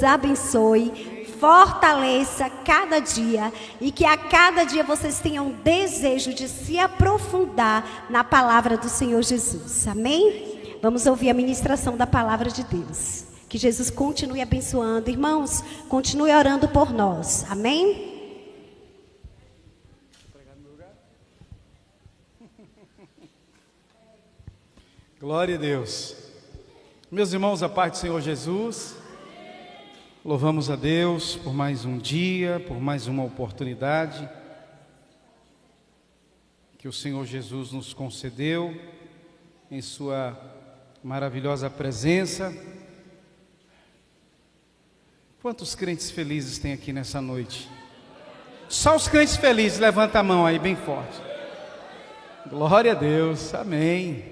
Deus abençoe, fortaleça cada dia e que a cada dia vocês tenham desejo de se aprofundar na palavra do Senhor Jesus. Amém? Vamos ouvir a ministração da palavra de Deus. Que Jesus continue abençoando. Irmãos, continue orando por nós. Amém? Glória a Deus. Meus irmãos, a paz do Senhor Jesus. Louvamos a Deus por mais um dia, por mais uma oportunidade que o Senhor Jesus nos concedeu em sua maravilhosa presença. Quantos crentes felizes tem aqui nessa noite? Só os crentes felizes, levanta a mão aí bem forte. Glória a Deus, amém.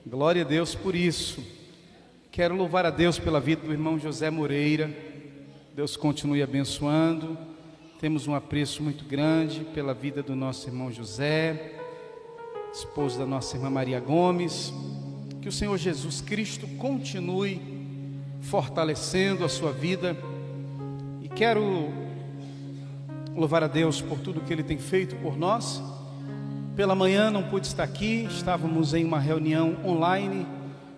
Glória a Deus por isso. Quero louvar a Deus pela vida do irmão José Moreira. Deus continue abençoando. Temos um apreço muito grande pela vida do nosso irmão José, esposo da nossa irmã Maria Gomes. Que o Senhor Jesus Cristo continue fortalecendo a sua vida. E quero louvar a Deus por tudo que Ele tem feito por nós. Pela manhã não pude estar aqui, estávamos em uma reunião online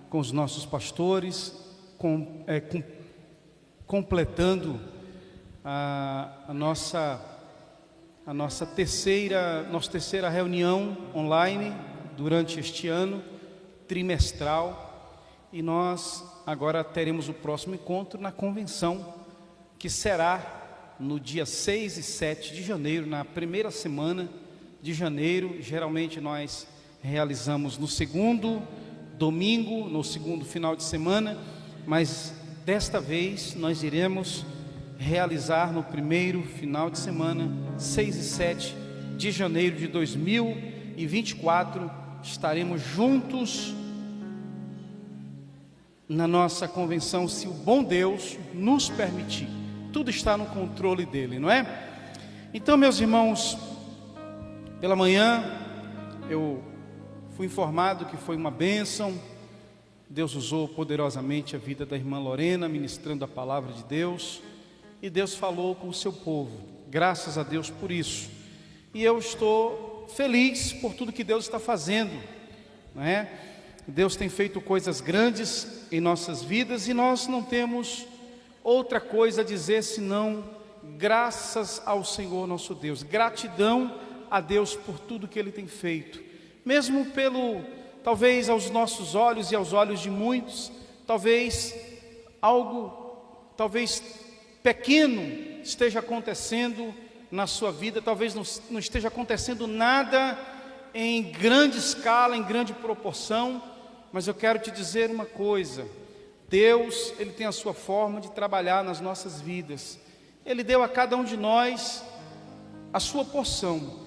com os nossos pastores, completando nossa terceira reunião online durante este ano, trimestral, e nós agora teremos o próximo encontro na convenção, que será no dia 6 e 7 de janeiro, na primeira semana de janeiro. Geralmente nós realizamos no segundo domingo, no segundo final de semana, mas desta vez nós iremos realizar no primeiro final de semana, 6 e 7 de janeiro de 2024, estaremos juntos na nossa convenção, se o bom Deus nos permitir. Tudo está no controle dele, não é? Então, meus irmãos, pela manhã eu fui informado que foi uma bênção. Deus usou poderosamente a vida da irmã Lorena, ministrando a palavra de Deus, e Deus falou com o seu povo. Graças a Deus por isso. E eu estou feliz por tudo que Deus está fazendo, não é? Deus tem feito coisas grandes em nossas vidas e nós não temos outra coisa a dizer senão graças ao Senhor nosso Deus. Gratidão a Deus por tudo que Ele tem feito, mesmo talvez aos nossos olhos e aos olhos de muitos, talvez pequeno esteja acontecendo na sua vida, talvez não esteja acontecendo nada em grande escala, em grande proporção, mas eu quero te dizer uma coisa: Deus, Ele tem a sua forma de trabalhar nas nossas vidas. Ele deu a cada um de nós a sua porção.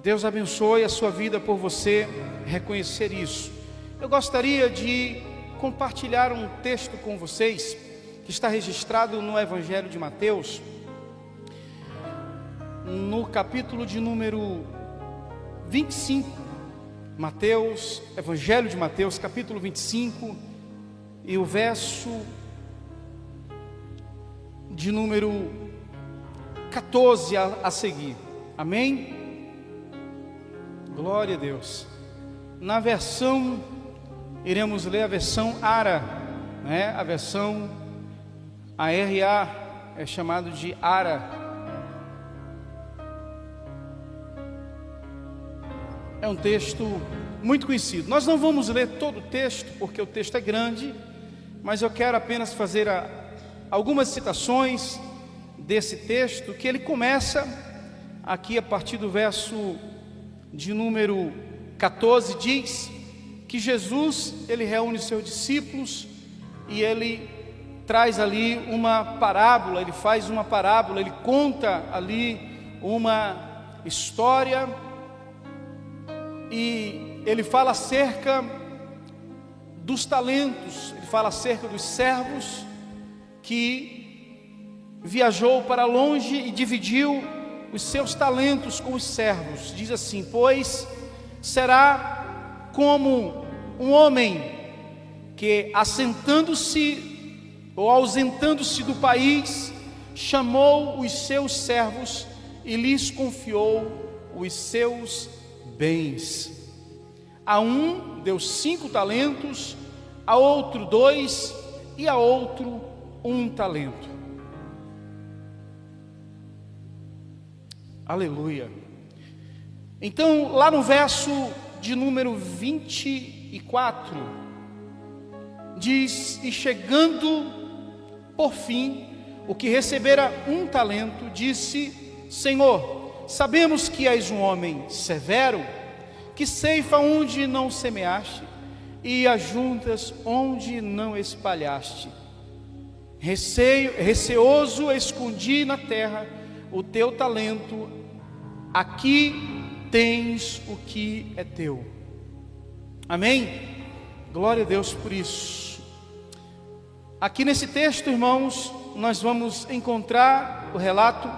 Deus abençoe a sua vida por você reconhecer isso. Eu gostaria de compartilhar um texto com vocês, que está registrado no Evangelho de Mateus, no capítulo de número 25, Evangelho de Mateus, capítulo 25, e o verso de número 14 a seguir. Amém? Glória a Deus. Na versão, iremos ler a versão ARA, né? A versão ARA é chamado de ARA. É um texto muito conhecido. Nós não vamos ler todo o texto, porque o texto é grande, mas eu quero apenas fazer algumas citações desse texto, que ele começa aqui a partir do verso de número 14, diz que Jesus, ele reúne seus discípulos e ele traz ali uma parábola, ele faz uma parábola, ele conta ali uma história e ele fala acerca dos talentos, ele fala acerca dos servos que viajou para longe e dividiu os seus talentos com os servos. Diz assim: pois será como um homem que, assentando-se ou ausentando-se do país, chamou os seus servos e lhes confiou os seus bens. A um deu 5 talentos, a outro 2 e a outro 1 talento. Aleluia. Então, lá no verso de número 24, diz: e chegando por fim o que recebera 1 talento, disse: Senhor, sabemos que és um homem severo, que ceifa onde não semeaste e ajuntas onde não espalhaste. Receoso escondi na terra o teu talento, aqui tens o que é teu. Amém? Glória a Deus por isso. Aqui nesse texto, irmãos, nós vamos encontrar o relato,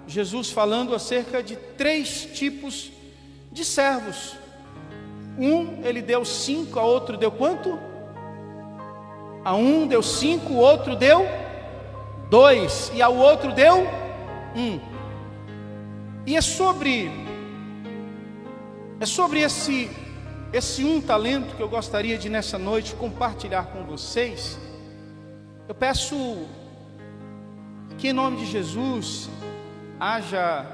Jesus falando acerca de 3 tipos de servos. Um, ele deu 5, a outro deu quanto? A um deu 5, o outro deu 2, e ao outro deu 1. E é sobre esse 1 talento que eu gostaria de nessa noite compartilhar com vocês. Eu peço que em nome de Jesus haja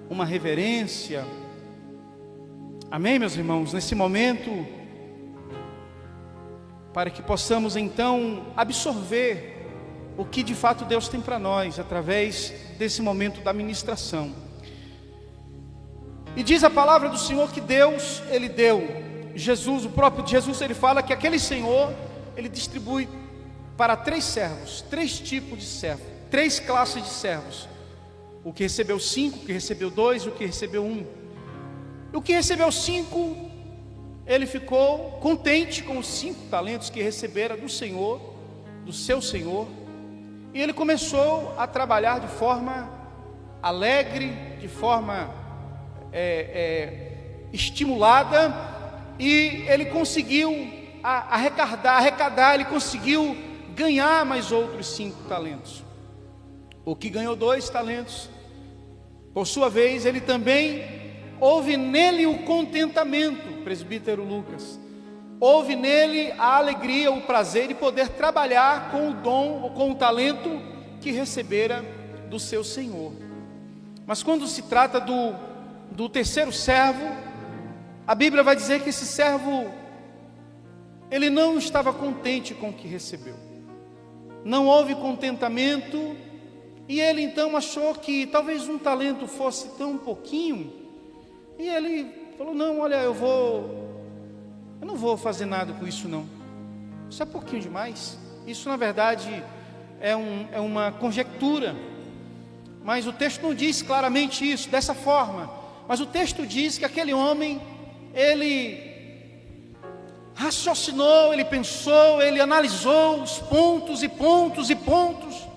uma reverência. Amém, meus irmãos, nesse momento, para que possamos então absorver o que de fato Deus tem para nós, através desse momento da ministração. E diz a palavra do Senhor que Deus, Ele deu, Jesus, o próprio Jesus, Ele fala que aquele Senhor, Ele distribui para 3 servos, 3 tipos de servos, 3 classes de servos. O que recebeu 5, o que recebeu 2, o que recebeu 1. O que recebeu 5, ele ficou contente com os 5 talentos que recebera do Senhor, do seu Senhor, e ele começou a trabalhar de forma alegre, de forma estimulada, e ele conseguiu arrecadar, ele conseguiu ganhar mais outros 5 talentos. O que ganhou 2 talentos, por sua vez, ele também houve nele o contentamento, presbítero Lucas, houve nele a alegria, o prazer de poder trabalhar com o dom ou com o talento que recebera do seu Senhor. Mas quando se trata do terceiro servo, a Bíblia vai dizer que esse servo, ele não estava contente com o que recebeu, não houve contentamento, e ele então achou que talvez 1 talento fosse tão pouquinho, e ele falou: não, olha, eu não vou fazer nada com isso não, isso é pouquinho demais. Isso na verdade é uma conjectura, mas o texto não diz claramente isso, dessa forma. Mas o texto diz que aquele homem, ele raciocinou, ele pensou, ele analisou os pontos e pontos e pontos,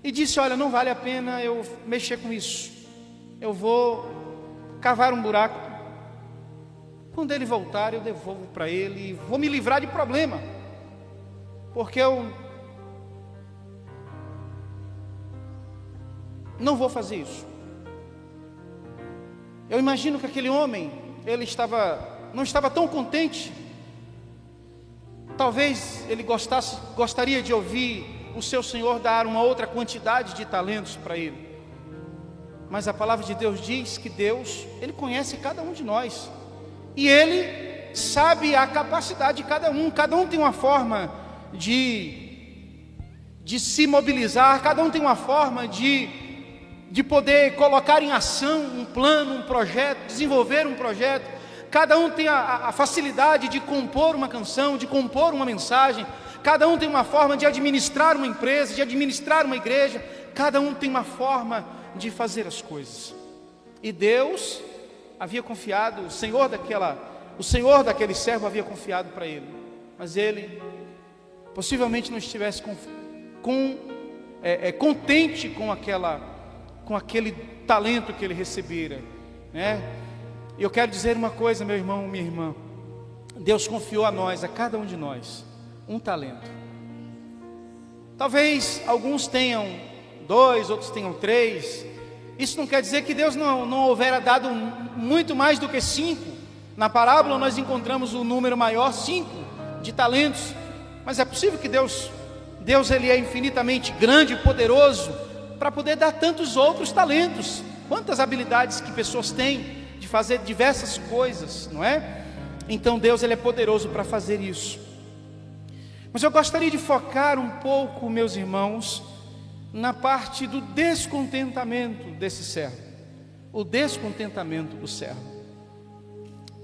e disse: olha, não vale a pena eu mexer com isso, eu vou cavar um buraco, quando ele voltar eu devolvo para ele, e vou me livrar de problema, porque eu não vou fazer isso. Eu imagino que aquele homem, ele não estava tão contente. Talvez ele gostaria de ouvir o seu Senhor dar uma outra quantidade de talentos para ele. Mas a palavra de Deus diz que Deus, Ele conhece cada um de nós, e Ele sabe a capacidade de cada um tem uma forma de se mobilizar, cada um tem uma forma de poder colocar em ação um plano, um projeto, desenvolver um projeto. Cada um tem a facilidade de compor uma canção, de compor uma mensagem. Cada um tem uma forma de administrar uma empresa, de administrar uma igreja. Cada um tem uma forma de fazer as coisas. E Deus havia confiado, o Senhor daquele servo havia confiado para ele, mas ele possivelmente não estivesse contente com aquele talento que ele recebera, né? E eu quero dizer uma coisa, meu irmão, minha irmã: Deus confiou a nós, a cada um de nós, um talento. Talvez alguns tenham 2, outros tenham 3. Isso não quer dizer que Deus não houvera dado muito mais do que 5. Na parábola nós encontramos o número maior, 5 de talentos. Mas é possível que Deus ele é infinitamente grande e poderoso para poder dar tantos outros talentos. Quantas habilidades que pessoas têm de fazer diversas coisas, não é? Então Deus ele é poderoso para fazer isso. Mas eu gostaria de focar um pouco, meus irmãos, na parte do descontentamento desse servo. O descontentamento do servo.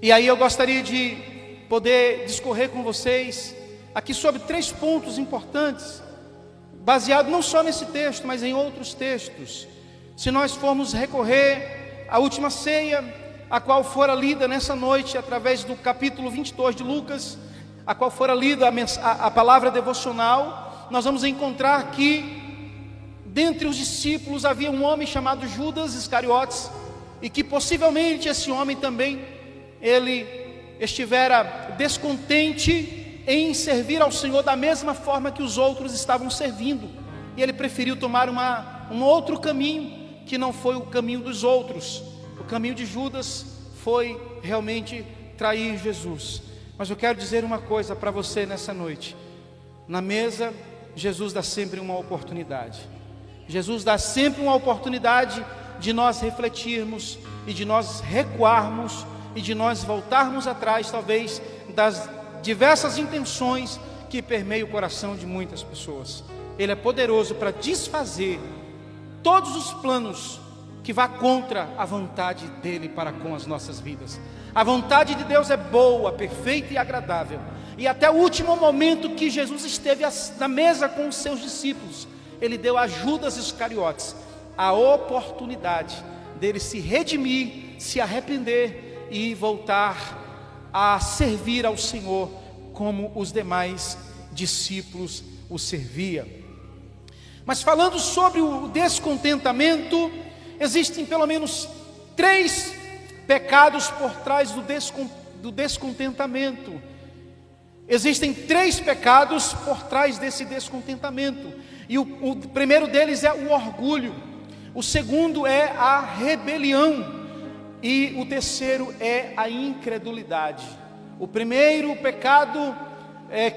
E aí eu gostaria de poder discorrer com vocês aqui sobre 3 pontos importantes, baseado não só nesse texto, mas em outros textos. Se nós formos recorrer à última ceia, a qual fora lida nessa noite, através do capítulo 22 de Lucas, a qual fora lida a palavra devocional, nós vamos encontrar que dentre os discípulos havia um homem chamado Judas Iscariotes, e que possivelmente esse homem também, ele estivera descontente em servir ao Senhor da mesma forma que os outros estavam servindo, e ele preferiu tomar um outro caminho, que não foi o caminho dos outros. O caminho de Judas foi realmente trair Jesus. Mas eu quero dizer uma coisa para você nessa noite: na mesa, Jesus dá sempre uma oportunidade. Jesus dá sempre uma oportunidade de nós refletirmos e de nós recuarmos e de nós voltarmos atrás, talvez, das diversas intenções que permeiam o coração de muitas pessoas. Ele é poderoso para desfazer todos os planos que vá contra a vontade dele para com as nossas vidas. A vontade de Deus é boa, perfeita e agradável. E até o último momento que Jesus esteve na mesa com os seus discípulos, ele deu a Judas Iscariotes a oportunidade dele se redimir, se arrepender e voltar a servir ao Senhor como os demais discípulos o serviam. Mas falando sobre o descontentamento, existem pelo menos 3 pecados por trás do descontentamento. Existem 3 pecados por trás desse descontentamento. E o primeiro deles é o orgulho. O segundo é a rebelião. E o terceiro é a incredulidade. O primeiro pecado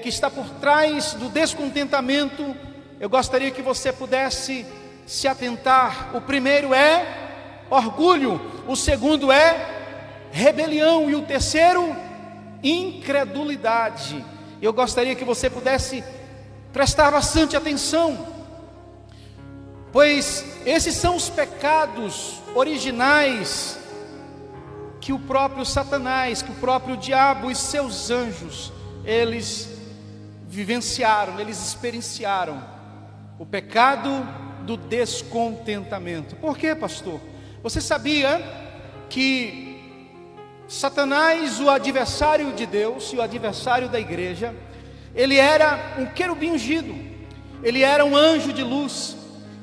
que está por trás do descontentamento, eu gostaria que você pudesse se atentar. O primeiro é orgulho, o segundo é rebelião e o terceiro, incredulidade. Eu gostaria que você pudesse prestar bastante atenção, pois esses são os pecados originais que o próprio Satanás, que o próprio diabo e seus anjos, eles vivenciaram, eles experienciaram. O pecado do descontentamento. Por quê, pastor? Você sabia que Satanás, o adversário de Deus e o adversário da igreja, ele era um querubim ungido, ele era um anjo de luz,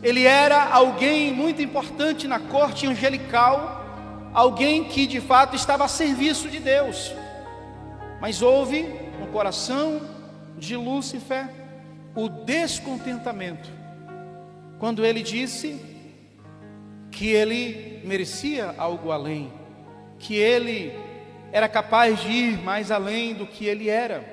ele era alguém muito importante na corte angelical, alguém que de fato estava a serviço de Deus. Mas houve no coração de Lúcifer o descontentamento, quando ele disse que ele merecia algo além, que ele era capaz de ir mais além do que ele era.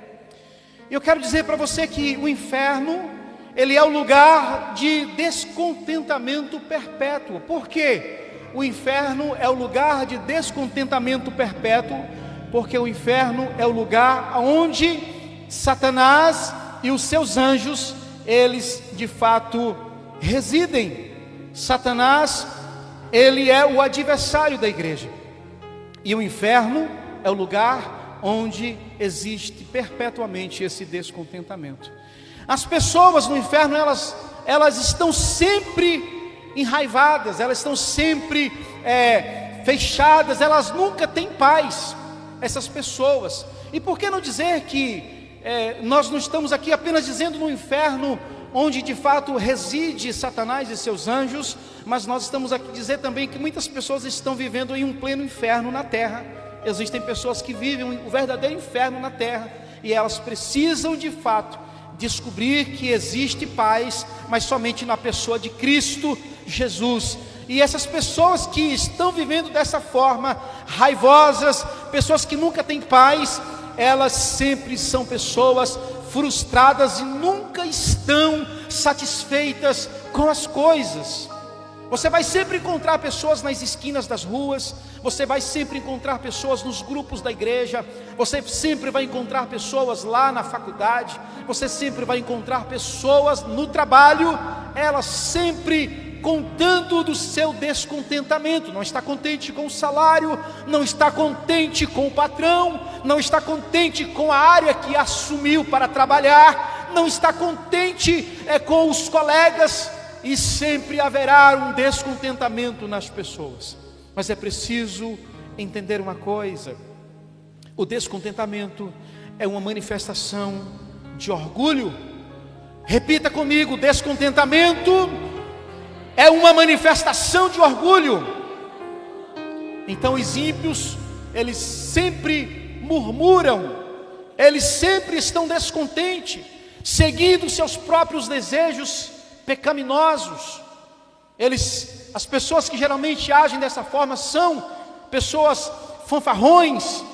Eu quero dizer para você que o inferno, ele é o lugar de descontentamento perpétuo. Por quê? O inferno é o lugar de descontentamento perpétuo, porque o inferno é o lugar onde Satanás e os seus anjos, eles de fato residem. Satanás, ele é o adversário da igreja, e o inferno é o lugar onde existe perpetuamente esse descontentamento. As pessoas no inferno, elas estão sempre enraivadas, elas estão sempre fechadas, elas nunca têm paz, essas pessoas. E por que não dizer que nós não estamos aqui apenas dizendo no inferno, onde de fato reside Satanás e seus anjos, mas nós estamos aqui dizer também que muitas pessoas estão vivendo em um pleno inferno na terra. Existem pessoas que vivem o verdadeiro inferno na terra, e elas precisam de fato descobrir que existe paz, mas somente na pessoa de Cristo Jesus. E essas pessoas que estão vivendo dessa forma, raivosas, pessoas que nunca têm paz, elas sempre são pessoas frustradas e nunca estão satisfeitas com as coisas. Você vai sempre encontrar pessoas nas esquinas das ruas, você vai sempre encontrar pessoas nos grupos da igreja, você sempre vai encontrar pessoas lá na faculdade, você sempre vai encontrar pessoas no trabalho, elas sempre contando do seu descontentamento. Não está contente com o salário, não está contente com o patrão, não está contente com a área que assumiu para trabalhar, não está contente com os colegas, e sempre haverá um descontentamento nas pessoas. Mas é preciso entender uma coisa: o descontentamento é uma manifestação de orgulho. Repita comigo: descontentamento é uma manifestação de orgulho. Então os ímpios, eles sempre murmuram, eles sempre estão descontentes, seguindo seus próprios desejos pecaminosos. As pessoas que geralmente agem dessa forma são pessoas fanfarrões,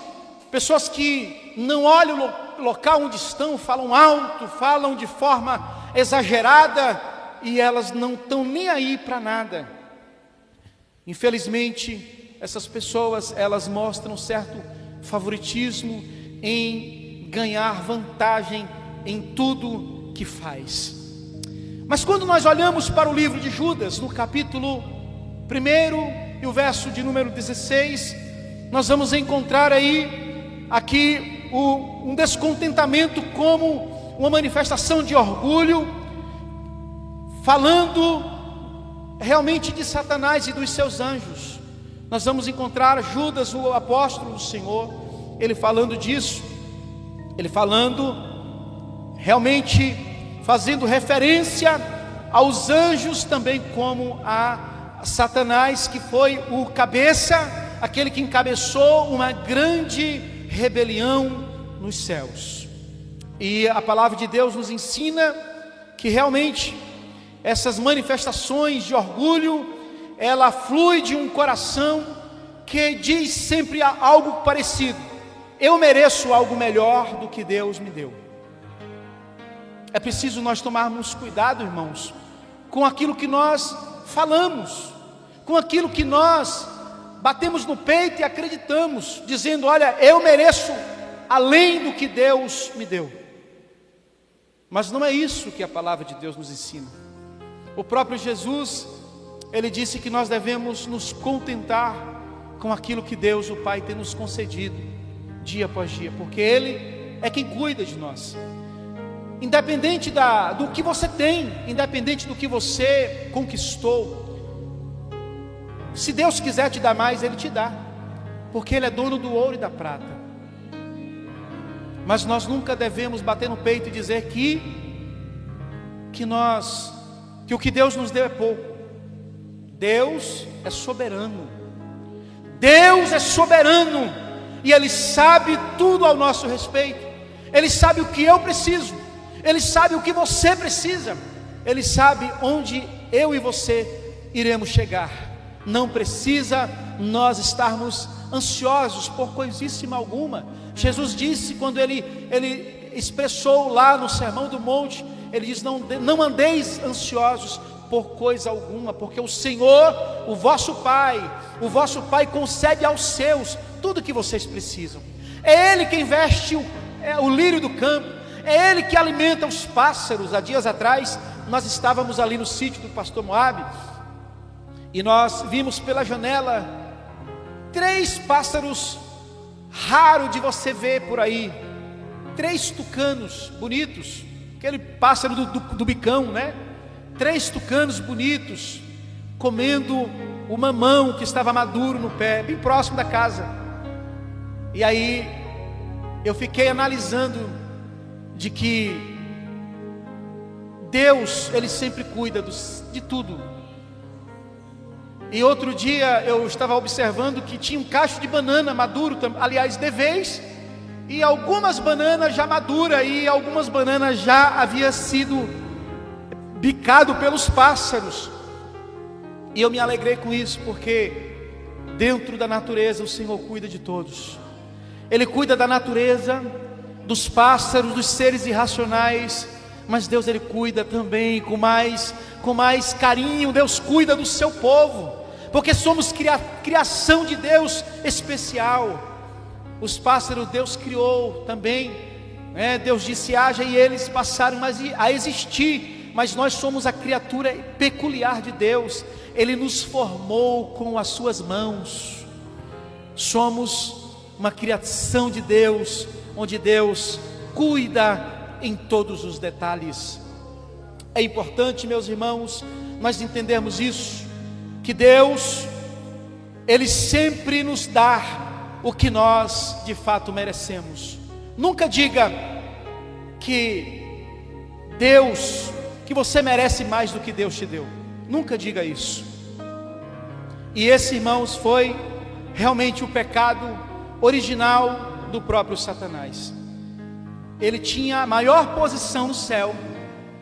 pessoas que não olham o local onde estão, falam alto, falam de forma exagerada, e elas não estão nem aí para nada. Infelizmente, essas pessoas, elas mostram certo favoritismo em ganhar vantagem em tudo que faz. Mas quando nós olhamos para o livro de Judas, no capítulo 1 e o verso de número 16, nós vamos encontrar aqui um descontentamento como uma manifestação de orgulho, falando realmente de Satanás e dos seus anjos. Nós vamos encontrar Judas, o apóstolo do Senhor, ele falando disso, ele falando realmente, fazendo referência aos anjos também como a Satanás, que foi o cabeça, aquele que encabeçou uma grande rebelião nos céus. E a palavra de Deus nos ensina que realmente essas manifestações de orgulho, ela flui de um coração que diz sempre algo parecido: eu mereço algo melhor do que Deus me deu. É preciso nós tomarmos cuidado, irmãos, com aquilo que nós falamos, com aquilo que nós batemos no peito e acreditamos, dizendo: olha, eu mereço além do que Deus me deu. Mas não é isso que a palavra de Deus nos ensina. O próprio Jesus, ele disse que nós devemos nos contentar com aquilo que Deus, o Pai, tem nos concedido dia após dia, porque Ele é quem cuida de nós. Independente do que você tem, independente do que você conquistou, se Deus quiser te dar mais, Ele te dá, porque Ele é dono do ouro e da prata. Mas nós nunca devemos bater no peito e dizer que o que Deus nos deu é pouco. Deus é soberano. Deus é soberano, e Ele sabe tudo ao nosso respeito. Ele sabe o que eu preciso, Ele sabe o que você precisa, Ele sabe onde eu e você iremos chegar. Não precisa nós estarmos ansiosos por coisíssima alguma. Jesus disse, quando ele expressou lá no Sermão do Monte, Ele diz: não andeis ansiosos por coisa alguma, porque o Senhor, o vosso Pai concede aos seus tudo o que vocês precisam. É Ele quem veste o lírio do campo, é Ele que alimenta os pássaros. Há dias atrás nós estávamos ali no sítio do pastor Moab, e nós vimos pela janela 3 pássaros raros de você ver por aí, 3 tucanos bonitos, aquele pássaro do bicão, né? 3 tucanos bonitos, comendo o mamão que estava maduro no pé, bem próximo da casa. E aí eu fiquei analisando de que Deus, Ele sempre cuida de tudo. E outro dia eu estava observando que tinha um cacho de banana maduro, aliás, de vez, e algumas bananas já maduras, e algumas bananas já havia sido bicado pelos pássaros. E eu me alegrei com isso, porque dentro da natureza o Senhor cuida de todos. Ele cuida da natureza, dos pássaros, dos seres irracionais, mas Deus, Ele cuida também com mais carinho. Deus cuida do seu povo, porque somos criação de Deus especial. Os pássaros Deus criou também, Deus disse haja, e eles passaram a existir, mas nós somos a criatura peculiar de Deus. Ele nos formou com as suas mãos. Somos uma criação de Deus, onde Deus cuida em todos os detalhes. É importante, meus irmãos, nós entendermos isso, que Deus, Ele sempre nos dá o que nós de fato merecemos. Nunca diga que você merece mais do que Deus te deu. Nunca diga isso. E esse, irmãos, foi realmente o pecado original do próprio Satanás. Ele tinha a maior posição no céu,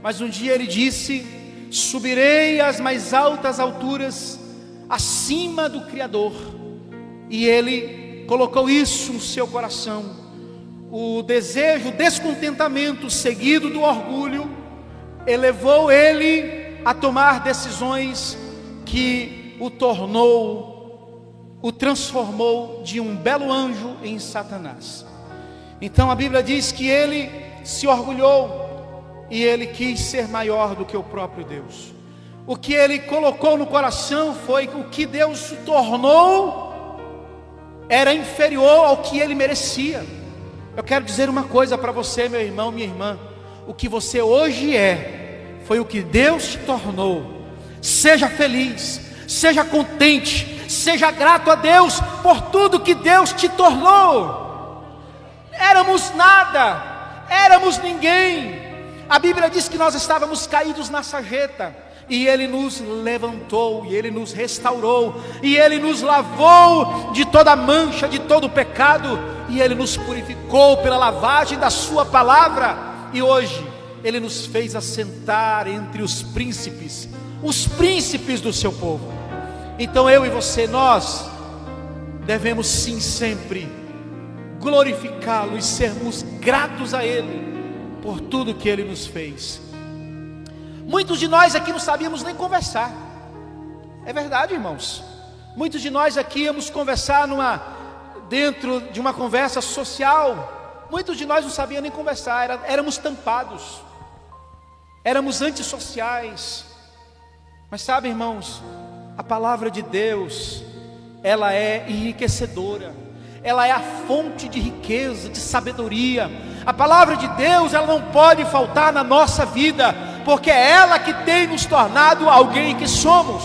mas um dia ele disse: subirei às mais altas alturas, acima do Criador. E ele colocou isso no seu coração. O desejo, o descontentamento seguido do orgulho, elevou ele a tomar decisões que o transformou de um belo anjo em Satanás. Então a Bíblia diz que ele se orgulhou e ele quis ser maior do que o próprio Deus. O que ele colocou no coração foi que o que Deus tornou era inferior ao que ele merecia. Eu quero dizer uma coisa para você, meu irmão, minha irmã: o que você hoje foi o que Deus te tornou. Seja feliz, seja contente, seja grato a Deus por tudo que Deus te tornou. Éramos nada, éramos ninguém. A Bíblia diz que nós estávamos caídos na sarjeta, e Ele nos levantou, e Ele nos restaurou, e Ele nos lavou de toda mancha, de todo pecado, e Ele nos purificou pela lavagem da sua palavra. E hoje Ele nos fez assentar entre os príncipes do seu povo. Então eu e você, nós devemos sim sempre glorificá-lo e sermos gratos a Ele por tudo que Ele nos fez. Muitos de nós aqui não sabíamos nem conversar. É verdade, irmãos. Muitos de nós aqui íamos conversar dentro de uma conversa social. Muitos de nós não sabiam nem conversar, éramos tampados, éramos antissociais. Mas sabe, irmãos, a palavra de Deus, ela é enriquecedora, ela é a fonte de riqueza, de sabedoria. A palavra de Deus, ela não pode faltar na nossa vida, porque é ela que tem nos tornado alguém que somos.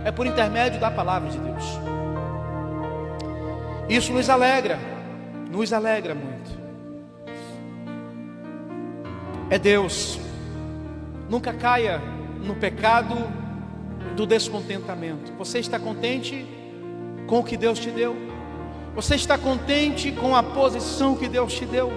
É por intermédio da palavra de Deus. Isso nos alegra muito. É Deus. Nunca caia no pecado do descontentamento. Você está contente com o que Deus te deu? Você está contente com a posição que Deus te deu?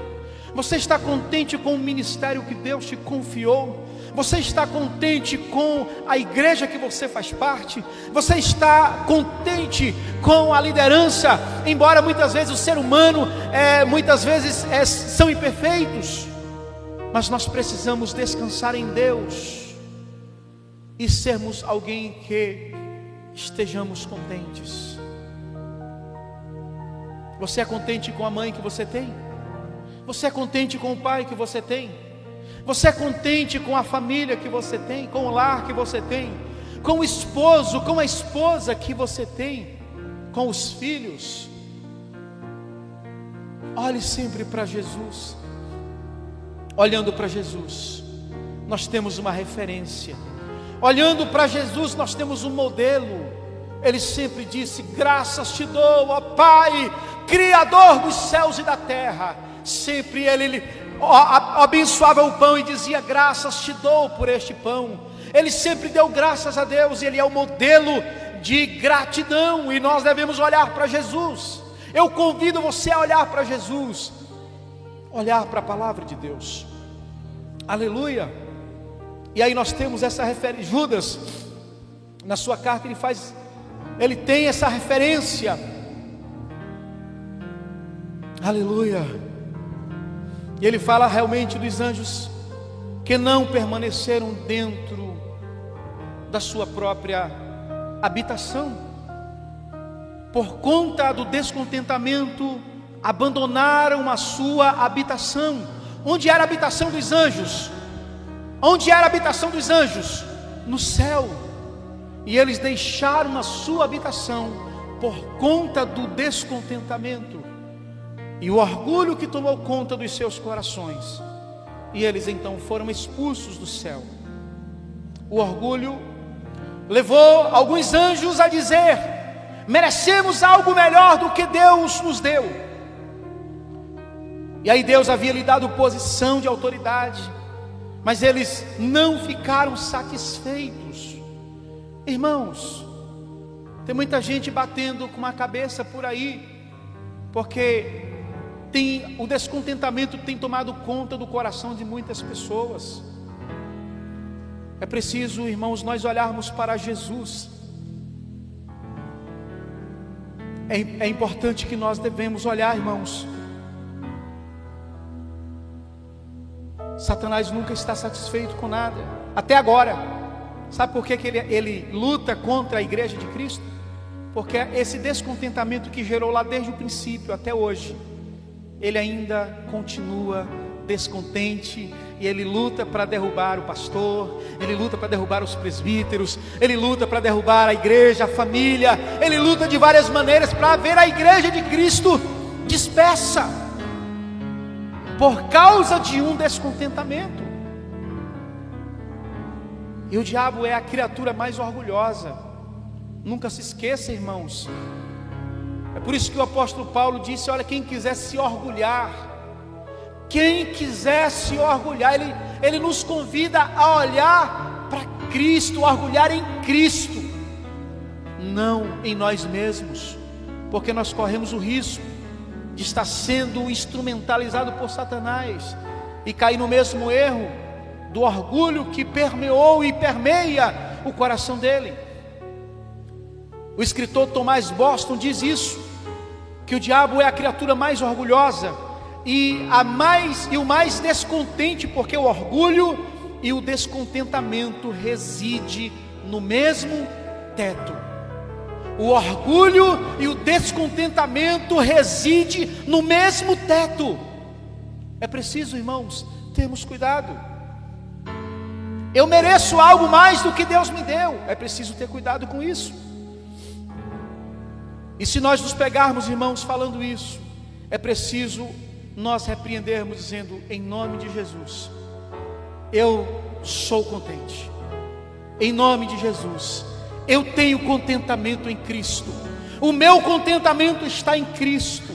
Você está contente com o ministério que Deus te confiou? Você está contente com a igreja que você faz parte? Você está contente com a liderança? Embora muitas vezes o ser humano são imperfeitos, mas nós precisamos descansar em Deus e sermos alguém que estejamos contentes. Você é contente com a mãe que você tem? Você é contente com o pai que você tem? Você é contente com a família que você tem? Com o lar que você tem? Com o esposo, com a esposa que você tem? Com os filhos? Olhe sempre para Jesus. Olhando para Jesus, nós temos uma referência. Olhando para Jesus, nós temos um modelo. Ele sempre disse: graças te dou, ó Pai, Criador dos céus e da terra. Sempre ele abençoava o pão e dizia: graças te dou por este pão. Ele sempre deu graças a Deus. Ele é o modelo de gratidão, e nós devemos olhar para Jesus. Eu convido você a olhar para Jesus, olhar para a palavra de Deus. Aleluia. E aí nós temos essa referência. Judas, na sua carta, ele tem essa referência. Aleluia. E ele fala realmente dos anjos que não permaneceram dentro da sua própria habitação, por conta do descontentamento, abandonaram a sua habitação. Onde era a habitação dos anjos? Onde era a habitação dos anjos? No céu. E eles deixaram a sua habitação por conta do descontentamento e o orgulho que tomou conta dos seus corações. E eles então foram expulsos do céu. O orgulho levou alguns anjos a dizer: merecemos algo melhor do que Deus nos deu. E aí Deus havia lhe dado posição de autoridade, mas eles não ficaram satisfeitos. Irmãos, tem muita gente batendo com a cabeça por aí, porque o descontentamento tem tomado conta do coração de muitas pessoas. É preciso, irmãos, nós olharmos para Jesus. É importante que nós devemos olhar, irmãos. Satanás nunca está satisfeito com nada, até agora. Sabe por que ele luta contra a igreja de Cristo? Porque esse descontentamento que gerou lá desde o princípio até hoje, ele ainda continua descontente, e ele luta para derrubar o pastor, ele luta para derrubar os presbíteros, ele luta para derrubar a igreja, a família, ele luta de várias maneiras para ver a igreja de Cristo dispersa, por causa de um descontentamento. E o diabo é a criatura mais orgulhosa. Nunca se esqueça, irmãos. É por isso que o apóstolo Paulo disse: olha, quem quiser se orgulhar, ele nos convida a olhar para Cristo, orgulhar em Cristo, não em nós mesmos, porque nós corremos o risco de estar sendo instrumentalizado por Satanás e cair no mesmo erro do orgulho que permeou e permeia o coração dele. O escritor Thomas Boston diz isso, que o diabo é a criatura mais orgulhosa e o mais descontente, porque o orgulho e o descontentamento residem no mesmo teto. O orgulho e o descontentamento residem no mesmo teto. É preciso, irmãos, termos cuidado. Eu mereço algo mais do que Deus me deu. É preciso ter cuidado com isso. E se nós nos pegarmos, irmãos, falando isso, é preciso nós repreendermos dizendo: em nome de Jesus, eu sou contente. Em nome de Jesus, eu tenho contentamento em Cristo. O meu contentamento está em Cristo.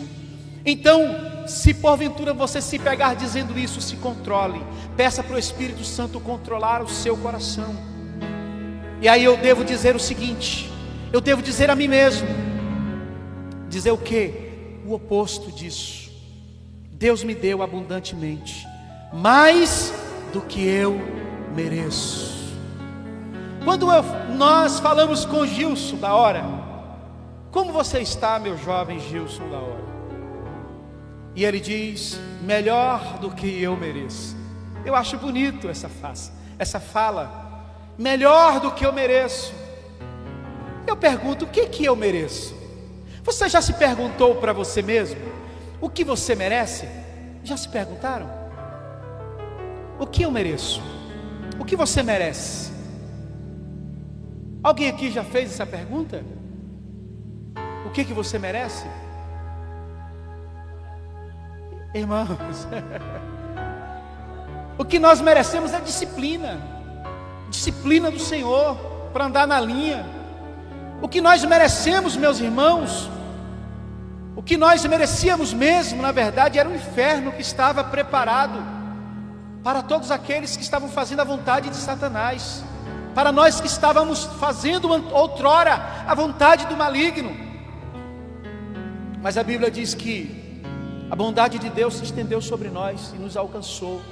Então, se porventura você se pegar dizendo isso, se controle. Peça para o Espírito Santo controlar o seu coração. E aí eu devo dizer o seguinte: eu devo dizer a mim mesmo, dizer o quê? O oposto disso. Deus me deu abundantemente, mais do que eu mereço. Quando nós falamos com Gilson da hora: como você está, meu jovem Gilson da hora? E ele diz: melhor do que eu mereço. Eu acho bonito essa fala, melhor do que eu mereço. Eu pergunto: o que eu mereço? Você já se perguntou para você mesmo o que você merece? Já se perguntaram? O que eu mereço? O que você merece? Alguém aqui já fez essa pergunta? O que você merece? Irmãos, o que nós merecemos é disciplina do Senhor, para andar na linha. O que nós merecemos, meus irmãos, o que nós merecíamos mesmo, na verdade, era o inferno que estava preparado para todos aqueles que estavam fazendo a vontade de Satanás, para nós que estávamos fazendo outrora a vontade do maligno. Mas a Bíblia diz que a bondade de Deus se estendeu sobre nós e nos alcançou.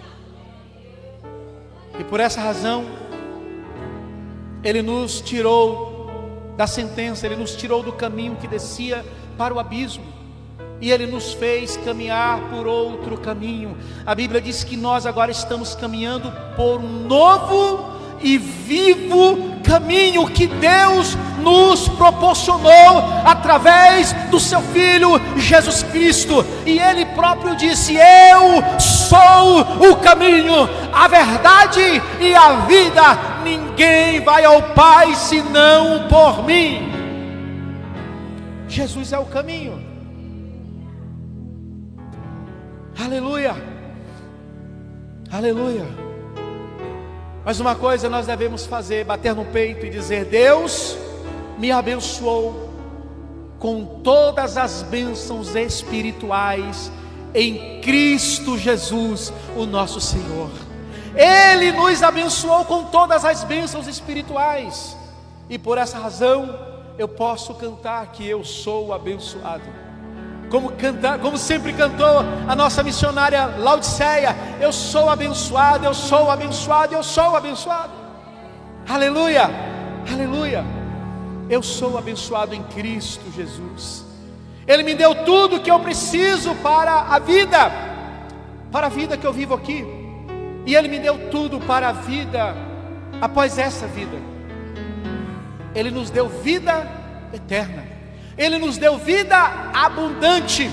E por essa razão, Ele nos tirou da sentença, Ele nos tirou do caminho que descia para o abismo, e Ele nos fez caminhar por outro caminho. A Bíblia diz que nós agora estamos caminhando por um novo e vivo caminho que Deus nos proporcionou através do seu Filho Jesus Cristo. E Ele próprio disse: eu sou o caminho, a verdade e a vida. Ninguém vai ao Pai senão por mim. Jesus é o caminho. Aleluia, aleluia. Mas uma coisa nós devemos fazer: bater no peito e dizer: Deus me abençoou com todas as bênçãos espirituais em Cristo Jesus, o nosso Senhor. Ele nos abençoou com todas as bênçãos espirituais, e por essa razão eu posso cantar que eu sou abençoado. Como sempre cantou a nossa missionária Laodiceia: eu sou abençoado, eu sou abençoado, eu sou abençoado. Aleluia, aleluia. Eu sou abençoado em Cristo Jesus. Ele me deu tudo que eu preciso para a vida que eu vivo aqui. E Ele me deu tudo para a vida após essa vida. Ele nos deu vida eterna. Ele nos deu vida abundante.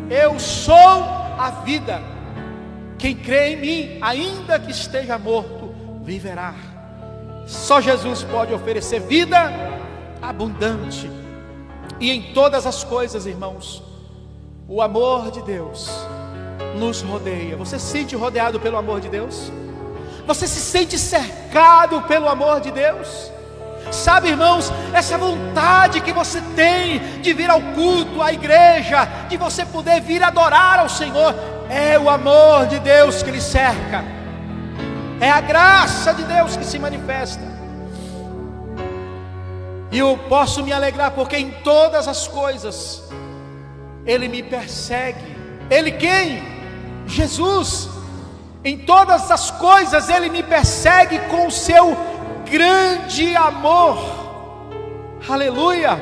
Eu sou a vida. Quem crê em mim, ainda que esteja morto, viverá. Só Jesus pode oferecer vida abundante. E em todas as coisas, irmãos, o amor de Deus nos rodeia. Você se sente rodeado pelo amor de Deus? Você se sente cercado pelo amor de Deus? Sabe, irmãos, essa vontade que você tem de vir ao culto, à igreja, de você poder vir adorar ao Senhor, é o amor de Deus que lhe cerca. É a graça de Deus que se manifesta. E eu posso me alegrar porque em todas as coisas Ele me persegue. Ele quem? Jesus. Em todas as coisas Ele me persegue com o seu grande amor. Aleluia.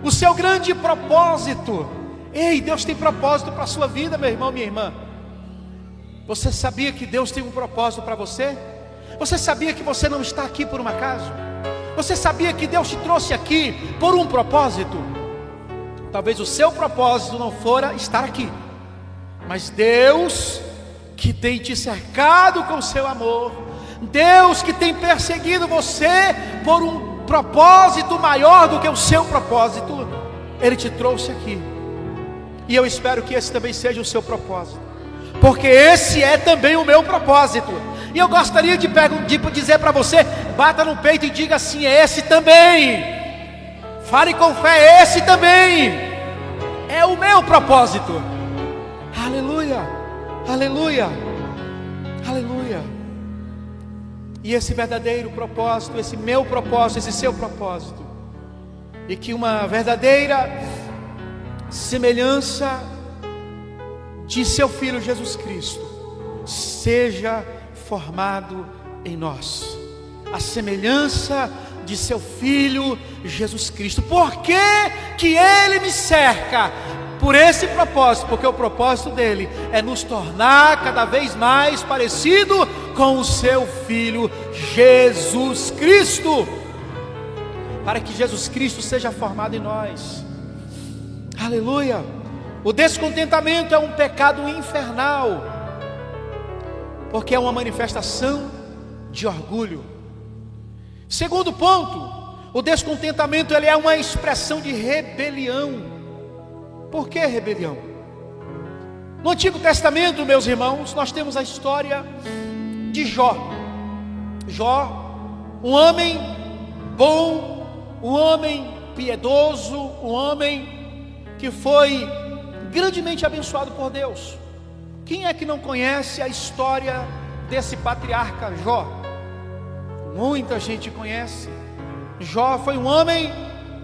O seu grande propósito. Ei, Deus tem propósito para a sua vida, meu irmão, minha irmã. Você sabia que Deus tem um propósito para você? Você sabia que você não está aqui por um acaso? Você sabia que Deus te trouxe aqui por um propósito? Talvez o seu propósito não fora estar aqui, mas Deus que tem te cercado com o seu amor, Deus que tem perseguido você por um propósito maior do que o seu propósito, Ele te trouxe aqui. E eu espero que esse também seja o seu propósito, porque esse é também o meu propósito. E eu gostaria de dizer para você: bata no peito e diga assim: é esse também. Fale com fé: esse também é o meu propósito. Aleluia, aleluia, aleluia. E esse verdadeiro propósito, esse meu propósito, esse seu propósito, e que uma verdadeira semelhança de seu Filho Jesus Cristo seja formado em nós, a semelhança de seu Filho Jesus Cristo. Por que que Ele me cerca? Por esse propósito, porque o propósito dele é nos tornar cada vez mais parecido com o seu Filho Jesus Cristo, para que Jesus Cristo seja formado em nós. Aleluia. O descontentamento é um pecado infernal, porque é uma manifestação de orgulho. Segundo ponto, o descontentamento ele é uma expressão de rebelião. Por que rebelião? No Antigo Testamento, meus irmãos, nós temos a história de Jó. Jó, um homem bom, um homem piedoso, um homem que foi grandemente abençoado por Deus. Quem é que não conhece a história desse patriarca Jó? Muita gente conhece. Jó foi um homem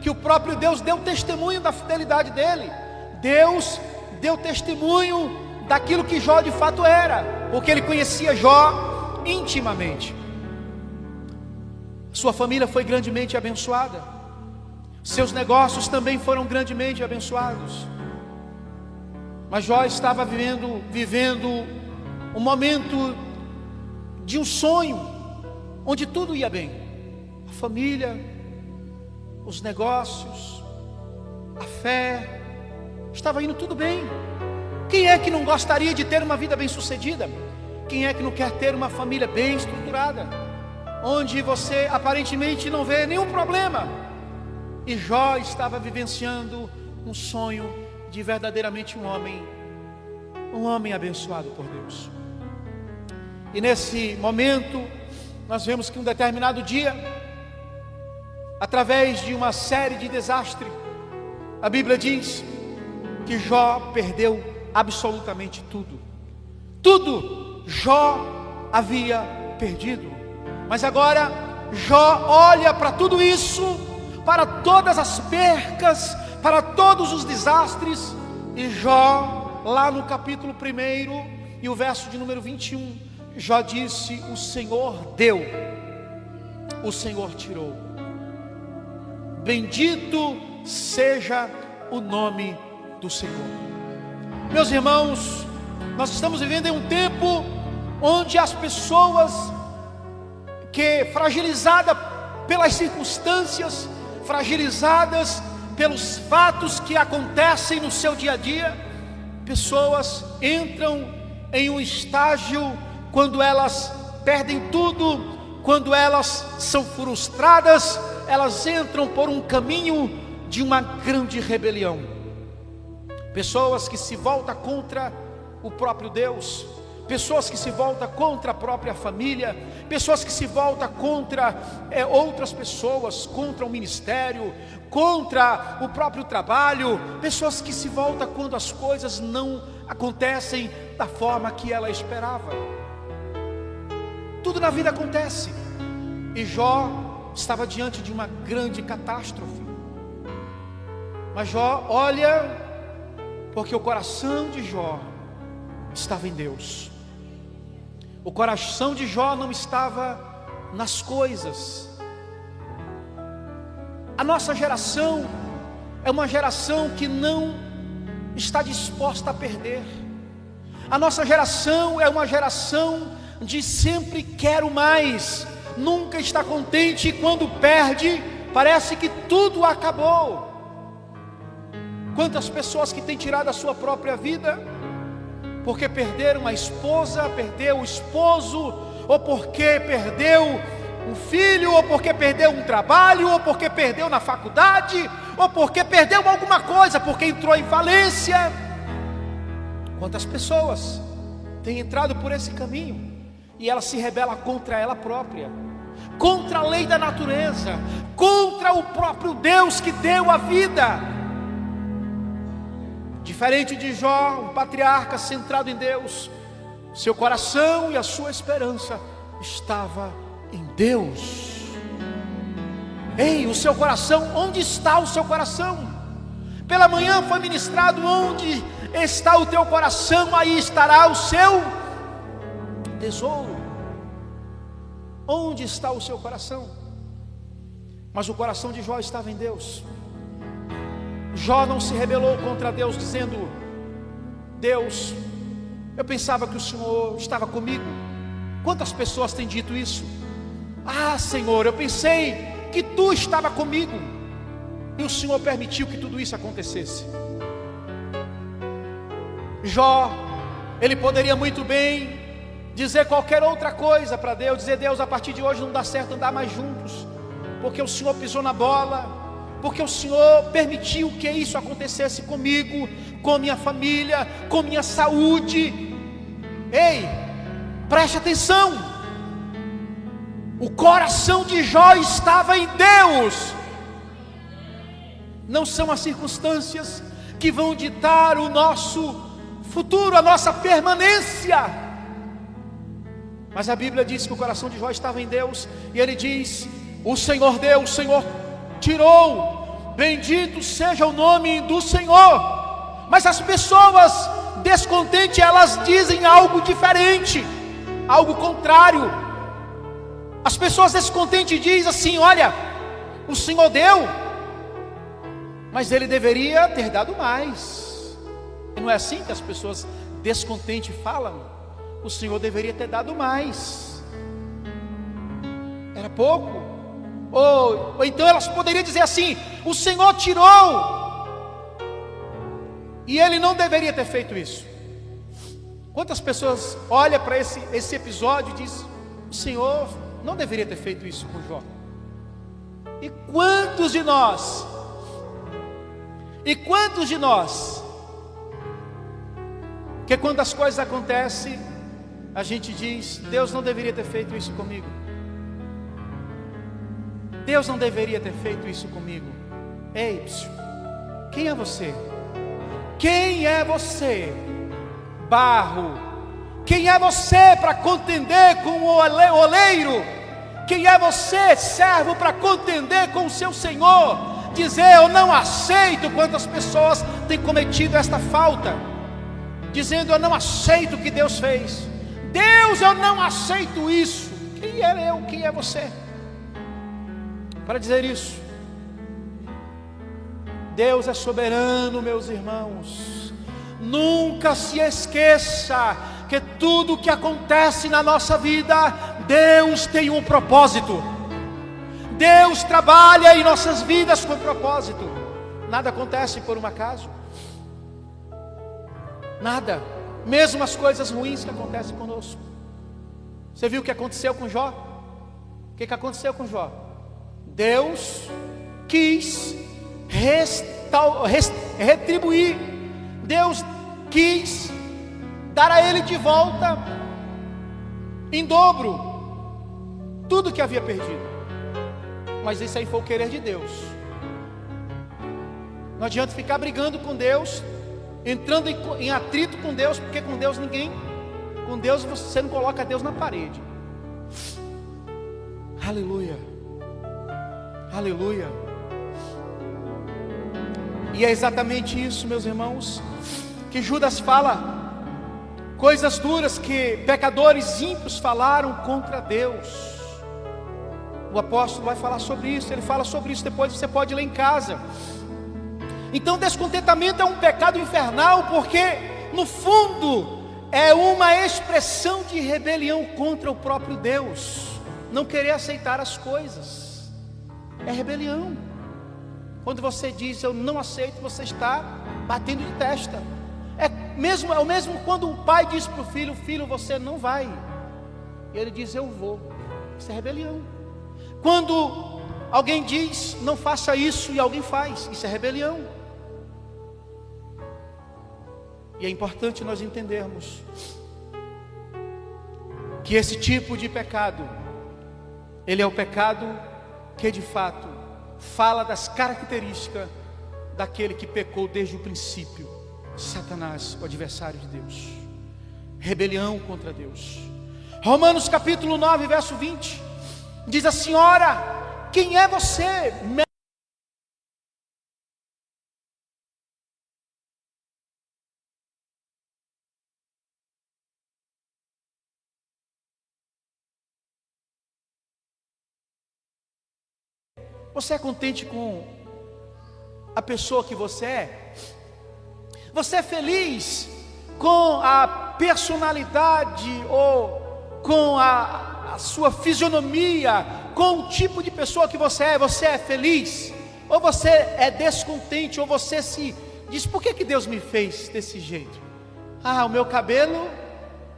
que o próprio Deus deu testemunho da fidelidade dele. Deus deu testemunho daquilo que Jó de fato era, porque ele conhecia Jó intimamente. Sua família foi grandemente abençoada, seus negócios também foram grandemente abençoados. Mas Jó estava vivendo um momento de um sonho, onde tudo ia bem. A família, os negócios, a fé, estava indo tudo bem. Quem é que não gostaria de ter uma vida bem-sucedida? Quem é que não quer ter uma família bem estruturada, onde você aparentemente não vê nenhum problema? E Jó estava vivenciando um sonho de verdadeiramente um homem abençoado por Deus. E nesse momento, nós vemos que um determinado dia, através de uma série de desastres, a Bíblia diz que Jó perdeu absolutamente tudo. Tudo Jó havia perdido. Mas agora Jó olha para tudo isso, para todas as percas, para todos os desastres, e Jó, lá no capítulo 1 e o verso de número 21, Jó disse: o Senhor deu, o Senhor tirou, bendito seja o nome do Senhor. Meus irmãos, nós estamos vivendo em um tempo onde as pessoas que, fragilizadas pelas circunstâncias, fragilizadas pelos fatos que acontecem no seu dia a dia, pessoas entram em um estágio quando elas perdem tudo, quando elas são frustradas, elas entram por um caminho de uma grande rebelião. Pessoas que se voltam contra o próprio Deus, pessoas que se voltam contra a própria família, pessoas que se voltam contra outras pessoas, contra o ministério, contra o próprio trabalho, pessoas que se voltam quando as coisas não acontecem da forma que ela esperava. Tudo na vida acontece, e Jó estava diante de uma grande catástrofe. Mas Jó olha, porque o coração de Jó estava em Deus. O coração de Jó não estava nas coisas. A nossa geração é uma geração que não está disposta a perder. A nossa geração é uma geração de sempre quero mais, nunca está contente, e quando perde, parece que tudo acabou. Quantas pessoas que têm tirado a sua própria vida, porque perderam a esposa, perdeu o esposo, ou porque perdeu um filho, ou porque perdeu um trabalho, ou porque perdeu na faculdade, ou porque perdeu alguma coisa, porque entrou em falência. Quantas pessoas têm entrado por esse caminho, e ela se rebela contra ela própria, contra a lei da natureza, contra o próprio Deus que deu a vida. Diferente de Jó, um patriarca centrado em Deus, seu coração e a sua esperança estava em Deus. Ei, o seu coração, onde está o seu coração? Pela manhã foi ministrado: onde está o teu coração, aí estará o seu tesouro. Onde está o seu coração? Mas o coração de Jó estava em Deus. Jó não se rebelou contra Deus dizendo: Deus, eu pensava que o Senhor estava comigo. Quantas pessoas têm dito isso? Ah, Senhor, eu pensei que Tu estava comigo, e o Senhor permitiu que tudo isso acontecesse. Jó, ele poderia muito bem dizer qualquer outra coisa para Deus, dizer: Deus, a partir de hoje não dá certo andar mais juntos, porque o Senhor pisou na bola, porque o Senhor permitiu que isso acontecesse comigo, com minha família, com minha saúde. Ei, preste atenção, o coração de Jó estava em Deus. Não são as circunstâncias que vão ditar o nosso futuro, a nossa permanência. Mas a Bíblia diz que o coração de Jó estava em Deus, e ele diz: o Senhor deu, o Senhor tirou, bendito seja o nome do Senhor. Mas as pessoas descontentes, elas dizem algo diferente, algo contrário. As pessoas descontentes dizem assim: olha, o Senhor deu, mas Ele deveria ter dado mais. E não é assim que as pessoas descontentes falam? O Senhor deveria ter dado mais, era pouco. Ou então elas poderiam dizer assim: o Senhor tirou, e Ele não deveria ter feito isso. Quantas pessoas olham para esse episódio e dizem: o Senhor não deveria ter feito isso com Jó? E quantos de nós que quando as coisas acontecem, a gente diz: Deus não deveria ter feito isso comigo, Deus não deveria ter feito isso comigo. Ei, quem é você? Quem é você, barro? Quem é você para contender com o oleiro? Quem é você, servo, para contender com o seu Senhor? Dizer: eu não aceito. Quantas pessoas têm cometido esta falta, dizendo: eu não aceito o que Deus fez. Deus, eu não aceito isso. Quem é eu? Quem é você para dizer isso? Deus é soberano, meus irmãos. Nunca se esqueça que tudo que acontece na nossa vida, Deus tem um propósito. Deus trabalha em nossas vidas com propósito. Nada acontece por um acaso. Nada. Mesmo as coisas ruins que acontecem conosco. Você viu o que aconteceu com Jó? O que aconteceu com Jó? Deus quis retribuir. Deus quis dar a ele de volta em dobro tudo que havia perdido. Mas isso aí foi o querer de Deus. Não adianta ficar brigando com Deus, entrando em atrito com Deus, porque com Deus você não coloca Deus na parede. Aleluia, aleluia. E é exatamente isso, meus irmãos, que Judas fala, coisas duras que pecadores ímpios falaram contra Deus. O apóstolo vai falar sobre isso, ele fala sobre isso, depois você pode ler em casa. Então descontentamento é um pecado infernal, porque no fundo é uma expressão de rebelião contra o próprio Deus. Não querer aceitar as coisas é rebelião. Quando você diz eu não aceito, você está batendo de testa. É o mesmo quando um pai diz para o filho: filho, você não vai, e ele diz: eu vou. Isso é rebelião. Quando alguém diz não faça isso e alguém faz, isso é rebelião. E é importante nós entendermos que esse tipo de pecado, ele é o pecado que de fato fala das características daquele que pecou desde o princípio, Satanás, o adversário de Deus. Rebelião contra Deus. Romanos capítulo 9, verso 20 diz assim: ora, quem é você? Você é contente com a pessoa que você é? Você é feliz com a personalidade ou com a sua fisionomia, com o tipo de pessoa que você é? Você é feliz? Ou você é descontente? Ou você se diz: por que Deus me fez desse jeito? Ah, o meu cabelo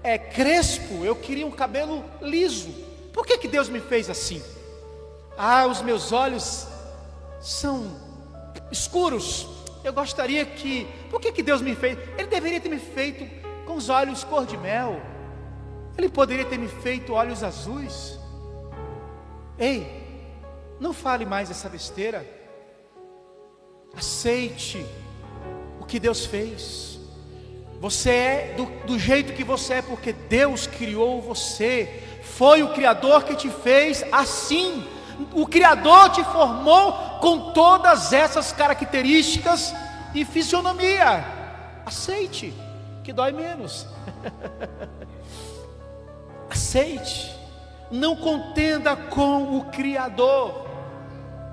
é crespo, eu queria um cabelo liso. Por que Deus me fez assim? Ah, os meus olhos são escuros, eu gostaria que... Por que Deus me fez? Ele deveria ter me feito com os olhos cor de mel. Ele poderia ter me feito olhos azuis. Ei, não fale mais essa besteira. Aceite o que Deus fez. Você é do jeito que você é, porque Deus criou você. Foi o Criador que te fez assim. O Criador te formou com todas essas características e fisionomia. Aceite, que dói menos. Aceite. Não contenda com o Criador.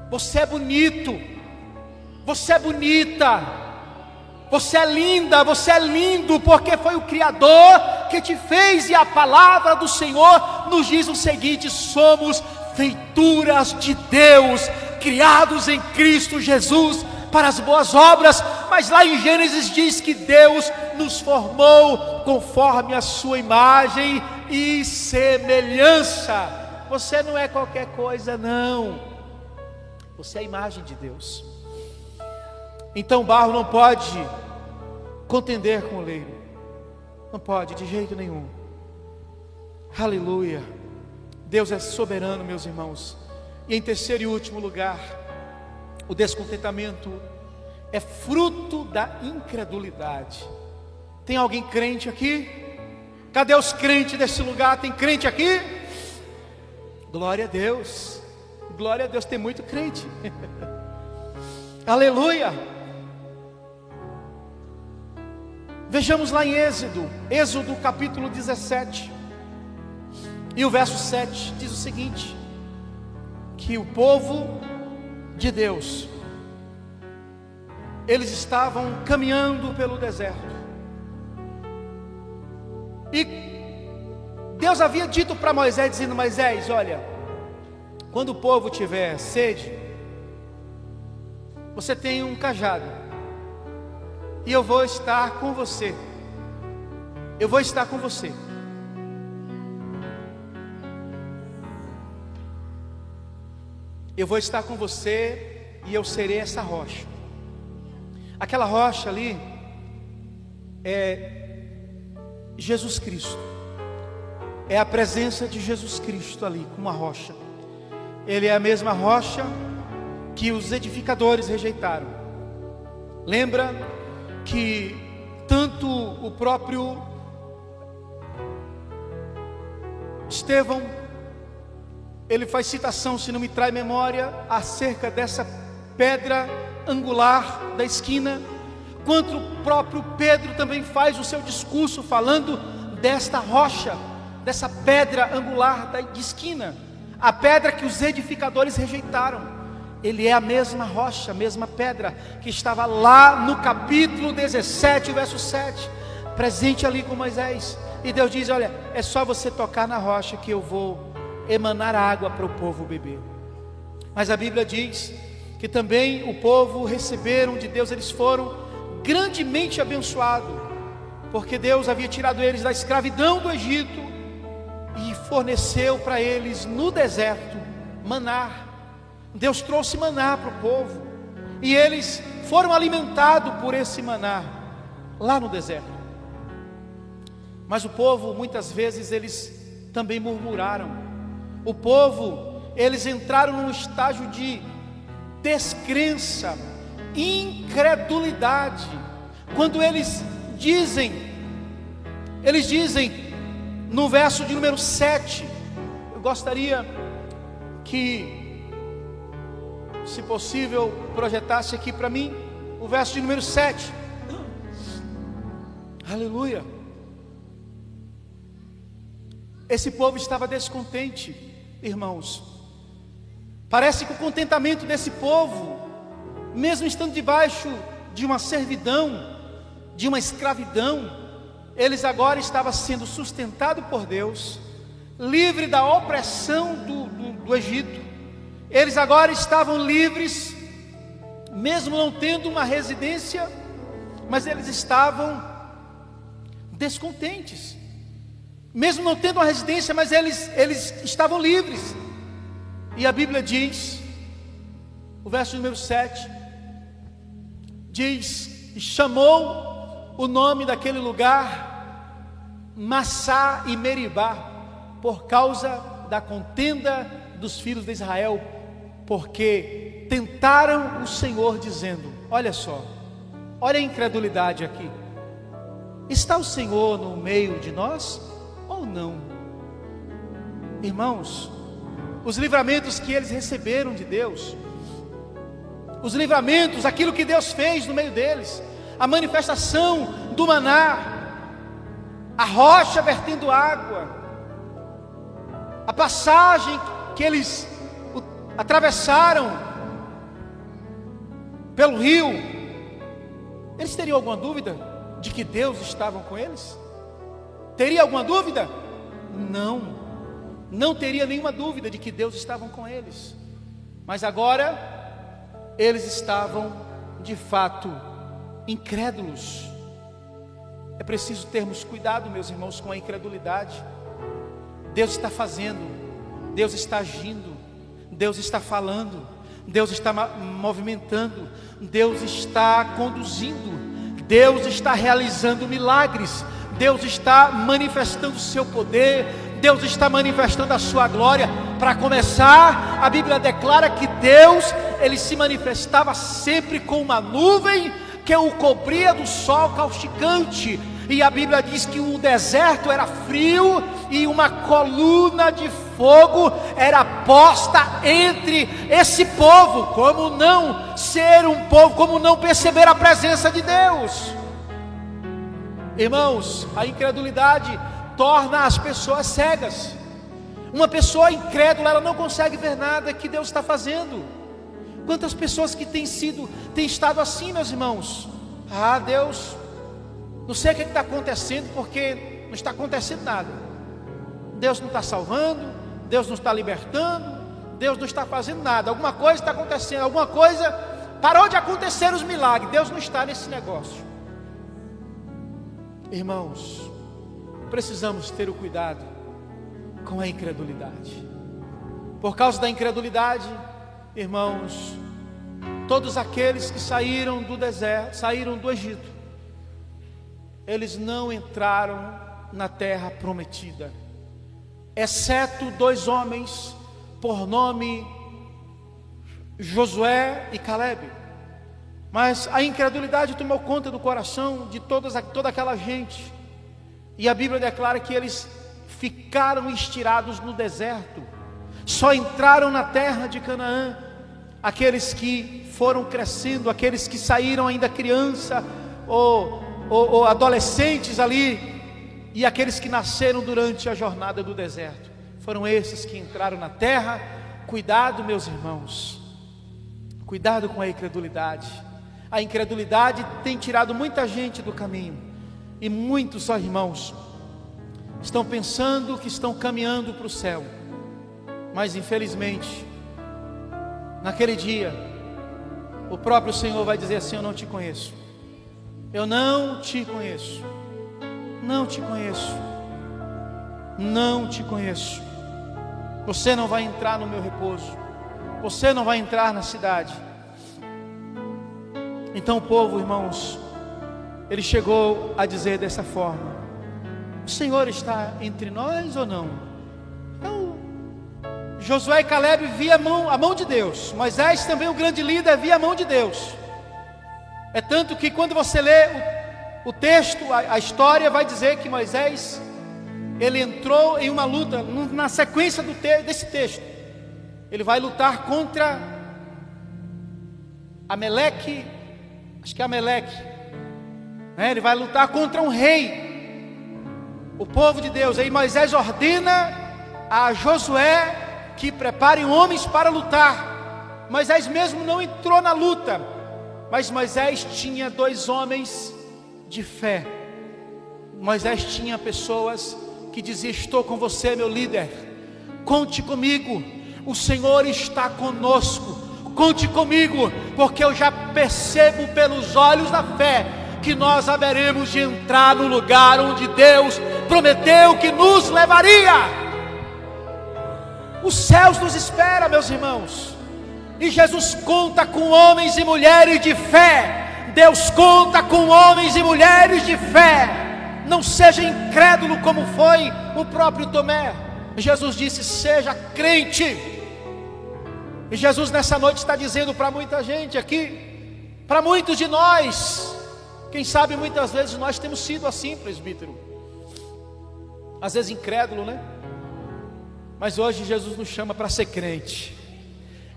Você é bonito, você é bonita, você é linda, você é lindo, porque foi o Criador que te fez. E a palavra do Senhor nos diz o seguinte: somos feituras de Deus, criados em Cristo Jesus para as boas obras. Mas lá em Gênesis diz que Deus nos formou conforme a sua imagem e semelhança. Você não é qualquer coisa, não. Você é a imagem de Deus. Então o barro não pode contender com o oleiro. Não pode, de jeito nenhum. Aleluia. Deus é soberano, meus irmãos. E em terceiro e último lugar, o descontentamento é fruto da incredulidade. Tem alguém crente aqui? Cadê os crentes desse lugar? Tem crente aqui? Glória a Deus. Glória a Deus, tem muito crente. Aleluia. Vejamos lá em Êxodo capítulo 17. E o verso 7 diz o seguinte: que o povo de Deus, eles estavam caminhando pelo deserto. E Deus havia dito para Moisés, dizendo: Moisés, olha, quando o povo tiver sede, você tem um cajado, e eu vou estar com você. Eu vou estar com você. Eu vou estar com você e eu serei essa rocha. Aquela rocha ali é Jesus Cristo. É a presença de Jesus Cristo ali, como uma rocha. Ele é a mesma rocha que os edificadores rejeitaram. Lembra que tanto o próprio Estevão, ele faz citação, se não me trai memória, acerca dessa pedra angular da esquina, quanto o próprio Pedro também faz o seu discurso falando desta rocha, dessa pedra angular de esquina, a pedra que os edificadores rejeitaram. Ele é a mesma rocha, a mesma pedra que estava lá no capítulo 17, verso 7, presente ali com Moisés. E Deus diz: olha, é só você tocar na rocha que eu vou emanar água para o povo beber. Mas a Bíblia diz que também o povo receberam de Deus, eles foram grandemente abençoados, porque Deus havia tirado eles da escravidão do Egito e forneceu para eles no deserto maná. Deus trouxe maná para o povo, e eles foram alimentados por esse maná lá no deserto. Mas o povo, muitas vezes, eles também murmuraram. O povo, eles entraram num estágio de descrença, incredulidade, quando eles dizem no verso de número 7, eu gostaria que, se possível, projetasse aqui para mim o verso de número 7. Aleluia. Esse povo estava descontente, irmãos. Parece que o contentamento desse povo, mesmo estando debaixo de uma servidão, de uma escravidão, eles agora estavam sendo sustentados por Deus, livre da opressão do Egito. Eles agora estavam livres, mesmo não tendo uma residência, mas eles estavam descontentes. Mesmo não tendo uma residência, mas eles estavam livres. E a Bíblia diz, o verso número 7, diz: chamou o nome daquele lugar Massá e Meribá, por causa da contenda dos filhos de Israel, porque tentaram o Senhor dizendo: olha só, olha a incredulidade aqui, está o Senhor no meio de nós ou não? Irmãos, os livramentos que eles receberam de Deus os livramentos, aquilo que Deus fez no meio deles, a manifestação do maná, a rocha vertendo água, a passagem que eles atravessaram pelo rio. Eles teriam alguma dúvida de que Deus estava com eles? Teria alguma dúvida? Não teria nenhuma dúvida de que Deus estava com eles. Mas agora eles estavam de fato incrédulos. É preciso termos cuidado, meus irmãos, com a incredulidade. Deus está fazendo, Deus está agindo, Deus está falando, Deus está movimentando, Deus está conduzindo, Deus está realizando milagres, Deus está manifestando o seu poder, Deus está manifestando a sua glória. Para começar, a Bíblia declara que Deus, Ele se manifestava sempre com uma nuvem que o cobria do sol causticante. E a Bíblia diz que o deserto era frio e uma coluna de fogo era posta entre esse povo. Como não ser um povo, como não perceber a presença de Deus? Irmãos, a incredulidade torna as pessoas cegas. Uma pessoa incrédula, ela não consegue ver nada que Deus está fazendo. Quantas pessoas que têm estado assim, meus irmãos? Deus, não sei o que está acontecendo, porque não está acontecendo nada. Deus não está salvando, Deus não está libertando, Deus não está fazendo nada. Alguma coisa está acontecendo, alguma coisa parou de acontecer, os milagres. Deus não está nesse negócio. Irmãos, precisamos ter o cuidado com a incredulidade. Por causa da incredulidade, irmãos, todos aqueles que saíram do deserto, saíram do Egito, eles não entraram na terra prometida, exceto 2 homens, por nome Josué e Calebe. Mas a incredulidade tomou conta do coração de toda aquela gente, e a Bíblia declara que eles ficaram estirados no deserto. Só entraram na terra de Canaã aqueles que foram crescendo, aqueles que saíram ainda criança ou adolescentes ali, e aqueles que nasceram durante a jornada do deserto. Foram esses que entraram na terra. Cuidado, meus irmãos, cuidado com a incredulidade. A incredulidade tem tirado muita gente do caminho, e muitos, irmãos, estão pensando que estão caminhando para o céu, mas infelizmente, naquele dia, o próprio Senhor vai dizer assim: eu não te conheço, eu não te conheço, não te conheço, não te conheço. Você não vai entrar no meu repouso, você não vai entrar na cidade. Então o povo, irmãos, ele chegou a dizer dessa forma: o Senhor está entre nós ou não? Então, Josué e Calebe via a mão de Deus. Moisés também, o grande líder, via a mão de Deus. É tanto que quando você lê o texto, a história vai dizer que Moisés, ele entrou em uma luta, na sequência desse texto. Ele vai lutar contra Ameleque, acho que é Ameleque, né? Ele vai lutar contra um rei, o povo de Deus. Aí Moisés ordena a Josué que preparem homens para lutar. Moisés mesmo não entrou na luta, mas Moisés tinha 2 homens de fé. Moisés tinha pessoas que diziam: estou com você, meu líder, conte comigo, o Senhor está conosco, conte comigo, porque eu já percebo pelos olhos da fé que nós haveremos de entrar no lugar onde Deus prometeu que nos levaria. Os céus nos esperam, meus irmãos, e Jesus conta com homens e mulheres de fé. Deus conta com homens e mulheres de fé. Não seja incrédulo como foi o próprio Tomé. Jesus disse: seja crente. E Jesus nessa noite está dizendo para muita gente aqui, para muitos de nós, quem sabe muitas vezes nós temos sido assim, presbítero, às vezes incrédulo, né? Mas hoje Jesus nos chama para ser crente.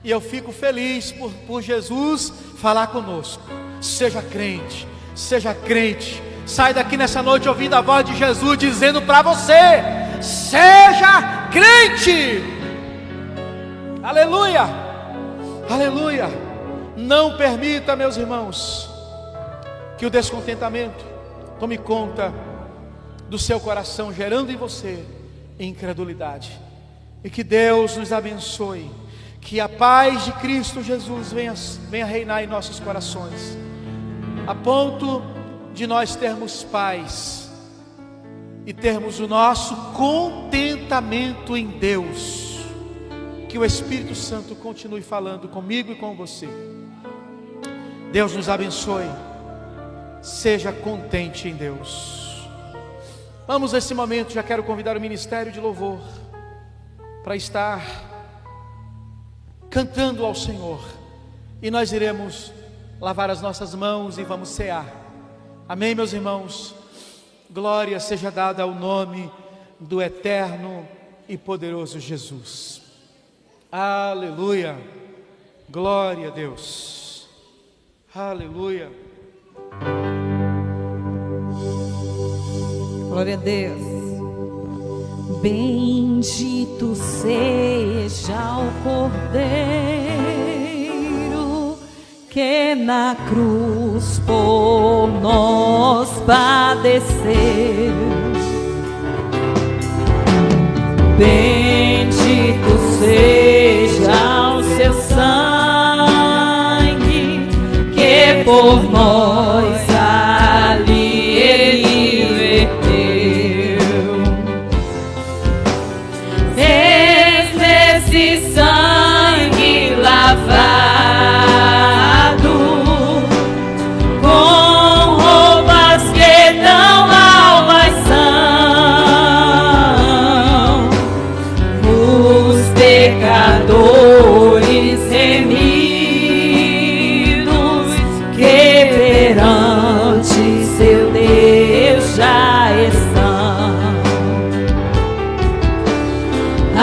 E eu fico feliz por Jesus falar conosco. Seja crente, seja crente. Sai daqui nessa noite ouvindo a voz de Jesus dizendo para você: seja crente. Aleluia, aleluia. Não permita, meus irmãos, que o descontentamento tome conta do seu coração, gerando em você incredulidade. E que Deus nos abençoe, que a paz de Cristo Jesus venha reinar em nossos corações, a ponto de nós termos paz e termos o nosso contentamento em Deus. Que o Espírito Santo continue falando comigo e com você. Deus nos abençoe. Seja contente em Deus. Vamos nesse momento, já quero convidar o ministério de louvor para estar cantando ao Senhor, e nós iremos lavar as nossas mãos e vamos cear. Amém, meus irmãos? Glória seja dada ao nome do eterno e poderoso Jesus. Aleluia. Glória a Deus. Aleluia. Glória a Deus. Bendito seja o Cordeiro que na cruz por nós padeceu. Bendito seja o seu sangue que por